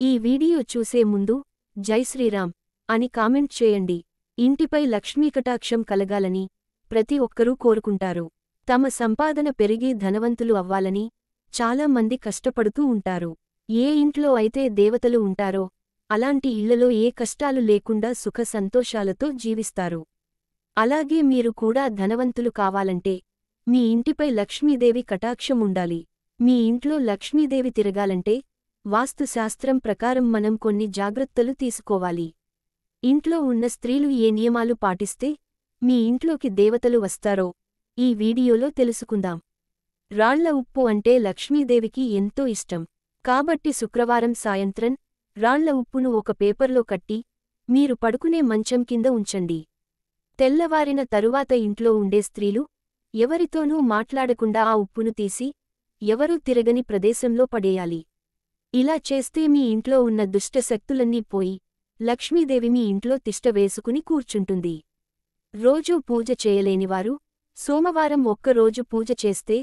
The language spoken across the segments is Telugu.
ఈ వీడియో చూసే ముందు జై శ్రీరామ్ అని కామెంట్ చేయండి. ఇంటిపై లక్ష్మీకటాక్షం కలగాలని ప్రతి ఒక్కరూ కోరుకుంటారు. తమ సంపాదన పెరిగి ధనవంతులు అవ్వాలని చాలా మంది కష్టపడుతూ ఉంటారు. ఏ ఇంట్లో అయితే దేవతలు ఉంటారో అలాంటి ఇళ్లలో ఏ కష్టాలు లేకుండా సుఖ సంతోషాలతో జీవిస్తారు. అలాగే మీరు కూడా ధనవంతులు కావాలంటే మీ ఇంటిపై లక్ష్మీదేవి కటాక్షం ఉండాలి. మీ ఇంట్లో లక్ష్మీదేవి తిరగాలంటే వాస్తుశాస్త్రం ప్రకారం మనం కొన్ని జాగ్రత్తలు తీసుకోవాలి. ఇంట్లో ఉన్న స్త్రీలు ఏ నియమాలు పాటిస్తే మీ ఇంట్లోకి దేవతలు వస్తారో ఈ వీడియోలో తెలుసుకుందాం. రాళ్ల ఉప్పు అంటే లక్ష్మీదేవికి ఎంతో ఇష్టం. కాబట్టి శుక్రవారం సాయంత్రం రాళ్ల ఉప్పును ఒక పేపర్లో కట్టి మీరు పడుకునే మంచం కింద ఉంచండి. తెల్లవారిన తరువాత ఇంట్లో ఉండే స్త్రీలు ఎవరితోనూ మాట్లాడకుండా ఆ ఉప్పును తీసి ఎవరూ తిరగని ప్రదేశంలో పడేయాలి. ఇలా చేస్తే మీ ఇంట్లో ఉన్న దుష్టశక్తులన్నీ పోయి లక్ష్మీదేవి మీ ఇంట్లో తిష్ట వేసుకుని కూర్చుంటుంది. రోజూ పూజ చేయలేనివారు సోమవారం ఒక్కరోజు పూజ చేస్తే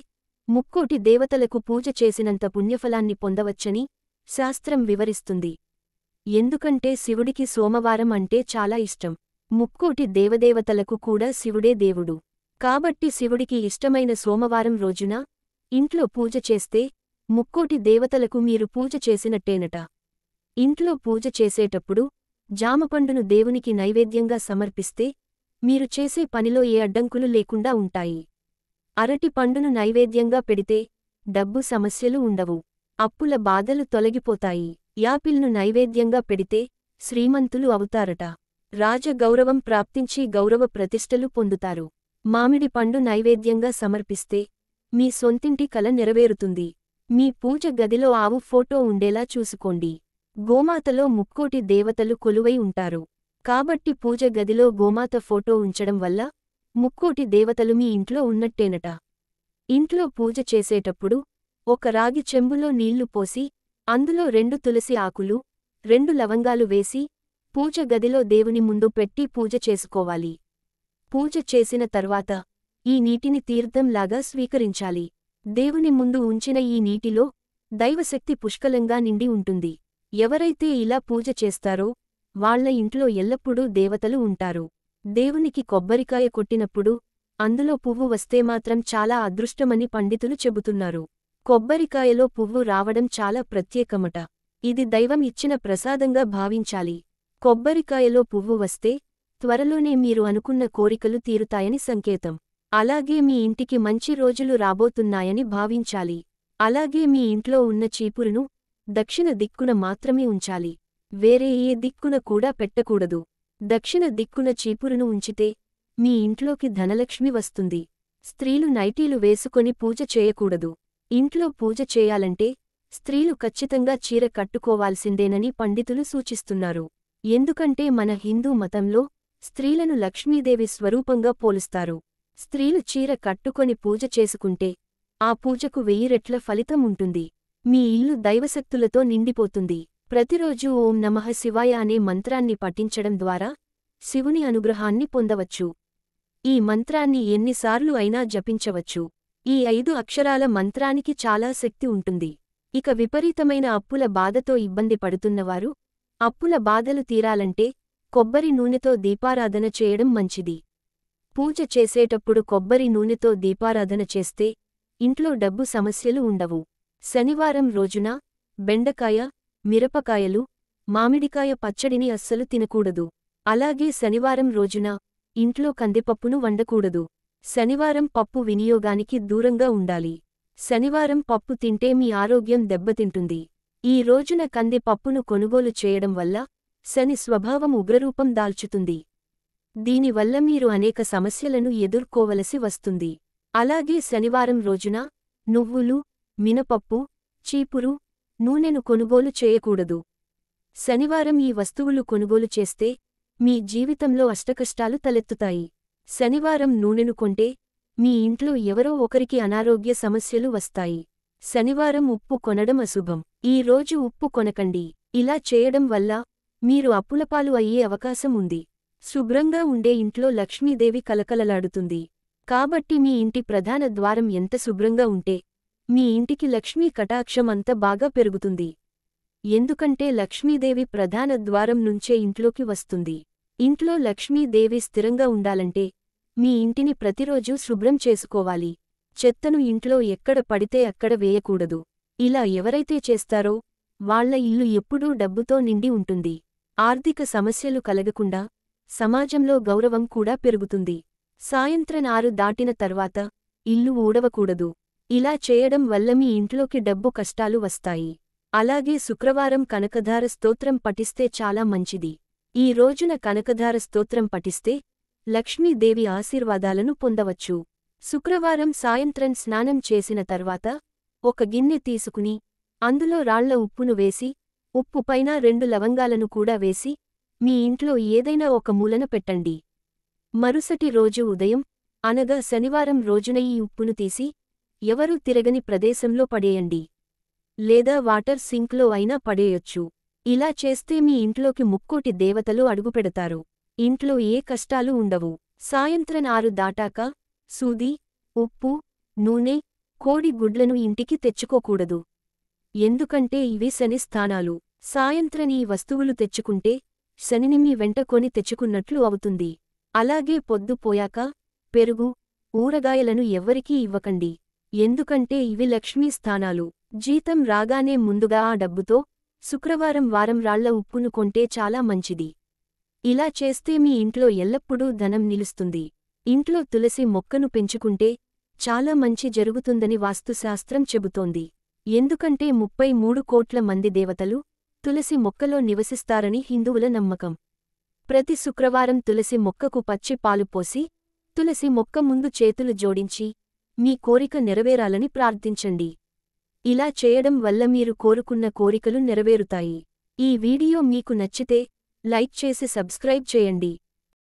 ముక్కోటి దేవతలకు పూజ చేసినంత పుణ్యఫలాన్ని పొందవచ్చని శాస్త్రం వివరిస్తుంది. ఎందుకంటే శివుడికి సోమవారం అంటే చాలా ఇష్టం. ముక్కోటి దేవదేవతలకు కూడా శివుడే దేవుడు. కాబట్టి శివుడికి ఇష్టమైన సోమవారం రోజున ఇంట్లో పూజ చేస్తే ముక్కోటి దేవతలకు మీరు పూజ చేసినట్టేనట. ఇంట్లో పూజ చేసేటప్పుడు జామపండును దేవునికి నైవేద్యంగా సమర్పిస్తే మీరు చేసే పనిలో ఏ అడ్డంకులు లేకుండా ఉంటాయి. అరటి పండును నైవేద్యంగా పెడితే డబ్బు సమస్యలు ఉండవు, అప్పుల బాధలు తొలగిపోతాయి. యాపిల్ను నైవేద్యంగా పెడితే శ్రీమంతులు అవుతారట. రాజగౌరవం ప్రాప్తించి గౌరవ ప్రతిష్టలు పొందుతారు. మామిడి పండు నైవేద్యంగా సమర్పిస్తే మీ సొంతింటి కల నెరవేరుతుంది. మీ పూజ గదిలో ఆవు ఫోటో ఉండేలా చూసుకోండి. గోమాతలో ముక్కోటి దేవతలు కొలువై ఉంటారు. కాబట్టి పూజ గదిలో గోమాత ఫోటో ఉంచడం వల్ల ముక్కోటి దేవతలు మీ ఇంట్లో ఉన్నట్టేనట. ఇంట్లో పూజ చేసేటప్పుడు ఒక రాగి చెంబులో నీళ్లు పోసి అందులో 2 తులసి ఆకులు 2 లవంగాలు వేసి పూజ గదిలో దేవుని ముందు పెట్టి పూజ చేసుకోవాలి. పూజ చేసిన తర్వాత ఈ నీటిని తీర్థంలాగా స్వీకరించాలి. దేవుని ముందు ఉంచిన ఈ నీటిలో దైవశక్తి పుష్కలంగా నిండి ఉంటుంది. ఎవరైతే ఇలా పూజ చేస్తారో వాళ్ల ఇంట్లో ఎల్లప్పుడూ దేవతలు ఉంటారు. దేవునికి కొబ్బరికాయ కొట్టినప్పుడు అందులో పువ్వు వస్తే మాత్రం చాలా అదృష్టమని పండితులు చెబుతున్నారు. కొబ్బరికాయలో పువ్వు రావడం చాలా ప్రత్యేకమట. ఇది దైవం ఇచ్చిన ప్రసాదంగా భావించాలి. కొబ్బరికాయలో పువ్వు వస్తే త్వరలోనే మీరు అనుకున్న కోరికలు తీరుతాయని సంకేతం. అలాగే మీ ఇంటికి మంచి రోజులు రాబోతున్నాయని భావించాలి. అలాగే మీ ఇంట్లో ఉన్న చీపురును దక్షిణ దిక్కున మాత్రమే ఉంచాలి. వేరే ఏ దిక్కున కూడా పెట్టకూడదు. దక్షిణ దిక్కున చీపురును ఉంచితే మీ ఇంట్లోకి ధనలక్ష్మి వస్తుంది. స్త్రీలు నైటీలు వేసుకొని పూజ చేయకూడదు. ఇంట్లో పూజ చేయాలంటే స్త్రీలు ఖచ్చితంగా చీర కట్టుకోవాల్సిందేనని పండితులు సూచిస్తున్నారు. ఎందుకంటే మన హిందూ మతంలో స్త్రీలను లక్ష్మీదేవి స్వరూపంగా పోలుస్తారు. స్త్రీలు చీర కట్టుకొని పూజ చేసుకుంటే ఆ పూజకు 1000 రెట్ల ఫలితం ఉంటుంది. మీ ఇల్లు దైవశక్తులతో నిండిపోతుంది. ప్రతిరోజూ ఓం నమః శివాయ అనే మంత్రాన్ని పఠించడం ద్వారా శివుని అనుగ్రహాన్ని పొందవచ్చు. ఈ మంత్రాన్ని ఎన్నిసార్లు అయినా జపించవచ్చు. ఈ 5 అక్షరాల మంత్రానికి చాలా శక్తి ఉంటుంది. ఇక విపరీతమైన అప్పుల బాధతో ఇబ్బంది పడుతున్నవారు అప్పుల బాధలు తీరాలంటే కొబ్బరి నూనెతో దీపారాధన చేయడం మంచిది. పూజ చేసేటప్పుడు కొబ్బరి నూనెతో దీపారాధన చేస్తే ఇంట్లో డబ్బు సమస్యలు ఉండవు. శనివారం రోజున బెండకాయ, మిరపకాయలు, మామిడికాయ పచ్చడిని అస్సలు తినకూడదు. అలాగే శనివారం రోజున ఇంట్లో కందిపప్పును వండకూడదు. శనివారం పప్పు వినియోగానికి దూరంగా ఉండాలి. శనివారం పప్పు తింటే మీ ఆరోగ్యం దెబ్బతింటుంది. ఈ రోజున కందిపప్పును కొనుగోలు చేయడం వల్ల శని స్వభావం ఉగ్రరూపం దాల్చుతుంది. దీనివల్ల మీరు అనేక సమస్యలను ఎదుర్కోవలసి వస్తుంది. అలాగే శనివారం రోజున నువ్వులు, మినపప్పు, చీపురు, నూనెను కొనుగోలు చేయకూడదు. శనివారం ఈ వస్తువులు కొనుగోలు చేస్తే మీ జీవితంలో అష్టకష్టాలు తలెత్తుతాయి. శనివారం నూనెను కొంటే మీ ఇంట్లో ఎవరో ఒకరికి అనారోగ్య సమస్యలు వస్తాయి. శనివారం ఉప్పు కొనడం అశుభం. ఈ రోజు ఉప్పు కొనకండి. ఇలా చేయడం వల్ల మీరు అప్పులపాలు అయ్యే అవకాశం ఉంది. శుభ్రంగా ఉండే ఇంట్లో లక్ష్మీదేవి కలకలలాడుతుంది. కాబట్టి మీ ఇంటి ప్రధాన ద్వారం ఎంత శుభ్రంగా ఉంటే మీ ఇంటికి లక్ష్మీ కటాక్షం అంత బాగా పెరుగుతుంది. ఎందుకంటే లక్ష్మీదేవి ప్రధాన ద్వారం నుంచే ఇంట్లోకి వస్తుంది. ఇంట్లో లక్ష్మీదేవి స్థిరంగా ఉండాలంటే మీ ఇంటిని ప్రతిరోజూ శుభ్రం చేసుకోవాలి. చెత్తను ఇంట్లో ఎక్కడ పడితే అక్కడ వేయకూడదు. ఇలా ఎవరైతే చేస్తారో వాళ్ల ఇల్లు ఎప్పుడూ డబ్బుతో నిండి ఉంటుంది. ఆర్థిక సమస్యలు కలగకుండా సమాజంలో గౌరవం కూడా పెరుగుతుంది. సాయంత్రం 6 దాటిన తర్వాత ఇల్లు ఊడవకూడదు. ఇలా చేయడం వల్ల మీ ఇంట్లోకి డబ్బు కష్టాలు వస్తాయి. అలాగే శుక్రవారం కనకధార స్తోత్రం పఠిస్తే చాలా మంచిది. ఈ రోజున కనకధార స్తోత్రం పఠిస్తే లక్ష్మీదేవి ఆశీర్వాదాలను పొందవచ్చు. శుక్రవారం సాయంత్రం స్నానం చేసిన తర్వాత ఒక గిన్నె తీసుకుని అందులో రాళ్ల ఉప్పును వేసి ఉప్పు పైన 2 లవంగాలను కూడా వేసి మీ ఇంట్లో ఏదైనా ఒక మూలన పెట్టండి. మరుసటి రోజు ఉదయం అనగా శనివారం రోజున ఈ ఉప్పును తీసి ఎవరూ తిరగని ప్రదేశంలో పడేయండి. లేదా వాటర్ సింక్లో అయినా పడేయొచ్చు. ఇలా చేస్తే మీ ఇంట్లోకి ముక్కోటి దేవతలు అడుగుపెడతారు. ఇంట్లో ఏ కష్టాలు ఉండవు. సాయంత్రం 6 దాటాక సూది, ఉప్పు, నూనె, కోడి గుడ్లను ఇంటికి తెచ్చుకోకూడదు. ఎందుకంటే ఇవి శని స్థానాలు. సాయంత్రం ఈ వస్తువులు తెచ్చుకుంటే శనిని మీ వెంట కొని తెచ్చుకున్నట్లు అవుతుంది. అలాగే పొద్దుపోయాక పెరుగు, ఊరగాయలను ఎవ్వరికీ ఇవ్వకండి. ఎందుకంటే ఇవి లక్ష్మీ స్థానాలు. జీతం రాగానే ముందుగా ఆ డబ్బుతో శుక్రవారం వారం రాళ్ల ఉప్పును కొంటే చాలా మంచిది. ఇలా చేస్తే మీ ఇంట్లో ఎల్లప్పుడూ ధనం నిలుస్తుంది. ఇంట్లో తులసి మొక్కను పెంచుకుంటే చాలా మంచి జరుగుతుందని వాస్తుశాస్త్రం చెబుతోంది. ఎందుకంటే 33 కోట్ల మంది దేవతలు తులసి మొక్కలో నివసిస్తారని హిందువుల నమ్మకం. ప్రతి శుక్రవారం తులసి మొక్కకు పచ్చి పాలు పోసి తులసి మొక్క ముందు చేతులు జోడించి మీ కోరిక నెరవేరాలని ప్రార్థించండి. ఇలా చేయడం వల్ల మీరు కోరుకున్న కోరికలు నెరవేరుతాయి. ఈ వీడియో మీకు నచ్చితే లైక్ చేసి సబ్స్క్రైబ్ చేయండి.